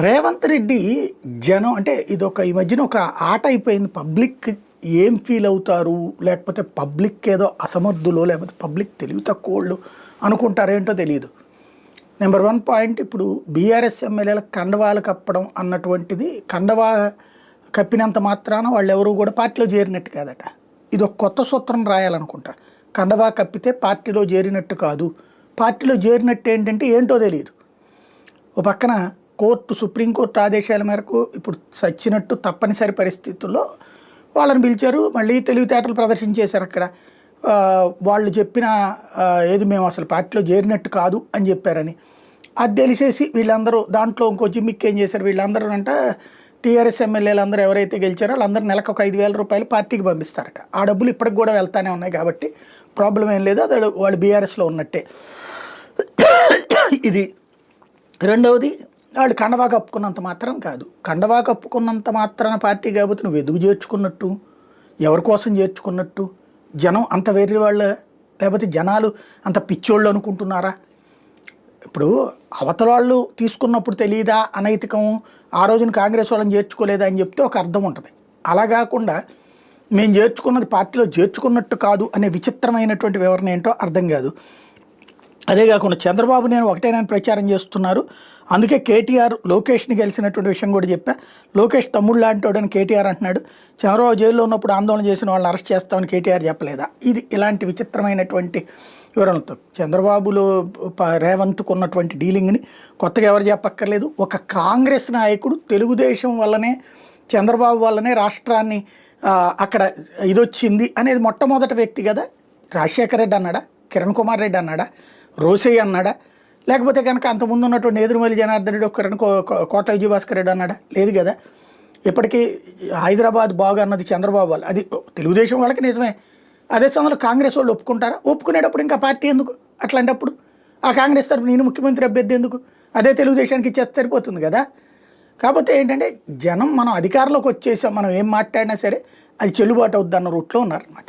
రేవంత్ రెడ్డి జనం అంటే ఇదొక ఈ మధ్యన ఒక ఆట అయిపోయింది. పబ్లిక్ ఏం ఫీల్ అవుతారు, లేకపోతే పబ్లిక్ ఏదో అసమర్థులో లేకపోతే పబ్లిక్ తెలివి తక్కువళ్ళు అనుకుంటారేంటో తెలియదు. నెంబర్ 1 పాయింట్, ఇప్పుడు బీఆర్ఎస్ ఎమ్మెల్యేల కండవాలు కప్పడం అన్నటువంటిది, కండవా కప్పినంత మాత్రాన వాళ్ళు ఎవరు కూడా పార్టీలో చేరినట్టు కాదట. ఇది ఒక కొత్త సూత్రం రాయాలనుకుంటా. కండవా కప్పితే పార్టీలో చేరినట్టు కాదు, పార్టీలో చేరినట్టు ఏంటో తెలియదు. ఓ పక్కన సుప్రీంకోర్టు ఆదేశాల మేరకు ఇప్పుడు సచ్చినట్టు తప్పనిసరి పరిస్థితుల్లో వాళ్ళని పిలిచారు, మళ్ళీ తెలివితేటలు ప్రదర్శించేశారు అక్కడ. వాళ్ళు చెప్పిన ఏది మేము అసలు పార్టీలో చేరినట్టు కాదు అని చెప్పారని అది తెలిసేసి వీళ్ళందరూ దాంట్లో ఇంకో జిమ్మిక్ ఏం చేశారు, వీళ్ళందరూ అంట టీఆర్ఎస్ ఎమ్మెల్యేలు అందరూ ఎవరైతే గెలిచారో వాళ్ళందరూ నెలకు ఒక 5,000 రూపాయలు పార్టీకి పంపిస్తారట. ఆ డబ్బులు ఇప్పటికి కూడా వెళ్తానే ఉన్నాయి కాబట్టి ప్రాబ్లం ఏం లేదు, అది వాళ్ళు బీఆర్ఎస్లో ఉన్నట్టే. ఇది రెండవది, వాళ్ళు కండవా కప్పుకున్నంత మాత్రం కాదు. కండవా కప్పుకున్నంత మాత్రాన పార్టీ కాబట్టి నువ్వు ఎదుగు చేర్చుకున్నట్టు, ఎవరి కోసం చేర్చుకున్నట్టు, జనం అంత వేరే వాళ్ళ లేకపోతే జనాలు అంత పిచ్చోళ్ళు అనుకుంటున్నారా? ఇప్పుడు అవతల వాళ్ళు తీసుకున్నప్పుడు తెలియదా అనైతికం, ఆ రోజున కాంగ్రెస్ వాళ్ళని చేర్చుకోలేదా అని చెప్తే ఒక అర్థం ఉంటుంది. అలా కాకుండా మేము చేర్చుకున్నది పార్టీలో చేర్చుకున్నట్టు కాదు అనే విచిత్రమైనటువంటి వివరణ ఏంటో అర్థం కాదు. అదే కాకుండా చంద్రబాబు నేను ఒకటేనని ప్రచారం చేస్తున్నారు. అందుకే కేటీఆర్ లోకేష్ని గెలిచినటువంటి విషయం కూడా చెప్పా. లోకేష్ తమ్ముడు లాంటి కేటీఆర్ అంటున్నాడు. చంద్రబాబు జైల్లో ఉన్నప్పుడు ఆందోళన చేసిన వాళ్ళని అరెస్ట్ చేస్తామని కేటీఆర్ చెప్పలేదా? ఇది ఇలాంటి విచిత్రమైనటువంటి వివరణలతో చంద్రబాబులో రేవంత్కు ఉన్నటువంటి డీలింగ్ని కొత్తగా ఎవరు చెప్పక్కర్లేదు. ఒక కాంగ్రెస్ నాయకుడు తెలుగుదేశం వల్లనే, చంద్రబాబు వల్లనే రాష్ట్రాన్ని అక్కడ ఇదొచ్చింది అనేది మొట్టమొదటి వ్యక్తి కదా. రాజశేఖర రెడ్డి అన్నాడా, కిరణ్ కుమార్ రెడ్డి అన్నాడా, రోసయ్య అన్నాడా? లేకపోతే కనుక అంతకుముందు ఉన్నటువంటి ఎదురుమల్లి జనార్దన్ రెడ్డి, కిరణ్ కోట్ల విజయభాస్కర్ రెడ్డి అన్నాడా? లేదు కదా. ఇప్పటికీ హైదరాబాద్ బాగా అన్నది చంద్రబాబు వాళ్ళు, అది తెలుగుదేశం వాళ్ళకి నిజమే. అదే సమయంలో కాంగ్రెస్ వాళ్ళు ఒప్పుకుంటారా? ఒప్పుకునేటప్పుడు ఇంకా పార్టీ ఎందుకు? అట్లాంటప్పుడు ఆ కాంగ్రెస్ తరఫున నేను ముఖ్యమంత్రి అభ్యర్థి ఎందుకు? అదే తెలుగుదేశానికి ఇచ్చేస్తే సరిపోతుంది కదా. కాకపోతే ఏంటంటే జనం మనం అధికారంలోకి వచ్చేసాం, మనం ఏం మాట్లాడినా సరే అది చెల్లుబాటు అవుద్ది అన్న రూట్లో ఉన్నారనమాట.